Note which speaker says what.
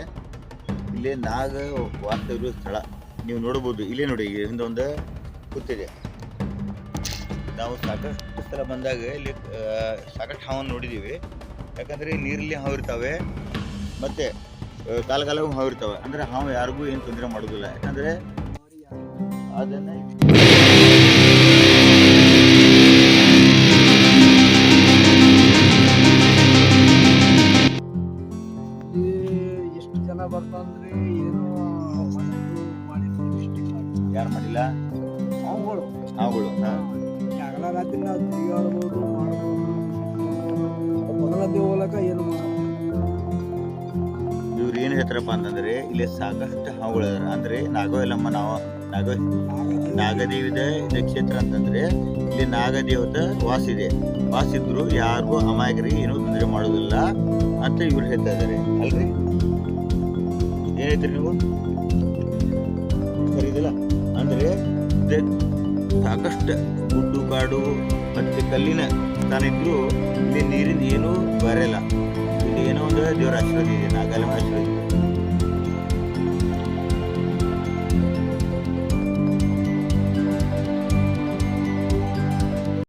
Speaker 1: ಅಂತಂದರೆ ಇಲ್ಲೇ ನಾಗ ವಾಸ ಇರೋ ಸ್ಥಳ ನೀವು ನೋಡ್ಬೋದು. ಇಲ್ಲೇ ನೋಡಿ ಹಿಂದೆ ಒಂದು ಕೂತಿದೆ. ನಾವು ಸಾಕಷ್ಟು ಸಲ ಬಂದಾಗ ಇಲ್ಲಿ ಸಾಕಷ್ಟು ಹಾವನ್ನು ನೋಡಿದ್ದೀವಿ. ಯಾಕಂದರೆ ನೀರಲ್ಲಿ ಹಾವು ಇರ್ತಾವೆ ಮತ್ತು ಕಾಲಕಾಲವು ಹಾವು ಇರ್ತಾವೆ. ಅಂದರೆ ಹಾವು ಯಾರಿಗೂ ಏನು ತೊಂದರೆ ಮಾಡೋದಿಲ್ಲ. ಯಾಕಂದರೆ ಅದನ್ನು
Speaker 2: ಎಷ್ಟು ಜನ ಬರ್ತಂದ್ರೆ ಏನು
Speaker 1: ಯಾರು ಮಾಡಿಲ್ಲ
Speaker 2: ಹಾವುಗಳು
Speaker 1: ಹಾವುಗಳು.
Speaker 2: ಹಗಲ ರಾತ್ರಿ ನಾವು ತಿರುಗಾಡ್ಬೋದು ಮಾಡ್ಬೋದು. ಮೊದಲನೇ ಹೋಗ್ಲಕ್ಕ ಏನು
Speaker 1: ಇವ್ರು ಏನು ಹೇಳ್ತಾರಪ್ಪ ಅಂತಂದರೆ ಇಲ್ಲಿ ಸಾಕಷ್ಟು ಹಾವುಗಳು ಅದಾರ. ಅಂದರೆ ನಾಗವೆಲ್ಲಮ್ಮ ನಾಗದೇವಿದ ಕ್ಷೇತ್ರ ಅಂತಂದರೆ ಇಲ್ಲಿ ನಾಗದೇವತೆ ವಾಸಿದೆ. ವಾಸಿದ್ರು ಯಾರಿಗೂ ಅಮಾಯಕರಿಗೆ ಏನೂ ತೊಂದರೆ ಮಾಡೋದಿಲ್ಲ ಅಂತ ಇವ್ರು ಹೇಳ್ತಾ ಇದ್ದಾರೆ ಅಲ್ರಿ. ಏನು ಹೇಳ್ತೀರಿ ನೀವು? ಸರಿ ಇದೆಲ್ಲ ಅಂದರೆ ಸಾಕಷ್ಟು ಗುಡ್ಡು ಕಾಡು ಮತ್ತು ಕಲ್ಲಿನ ಸ್ಥಾನ ಇದ್ರೂ ಇಲ್ಲಿ ನೀರಿಂದ ಏನೂ ಬರಲ್ಲ. ಇಲ್ಲಿ ಏನೋ ಒಂದು ದೇವರ ಆಶೀರ್ವಾದ ಇದೆ, ನಾಗಲ್ಲ ಆಶೀರ್ವಾದ ಇದೆ.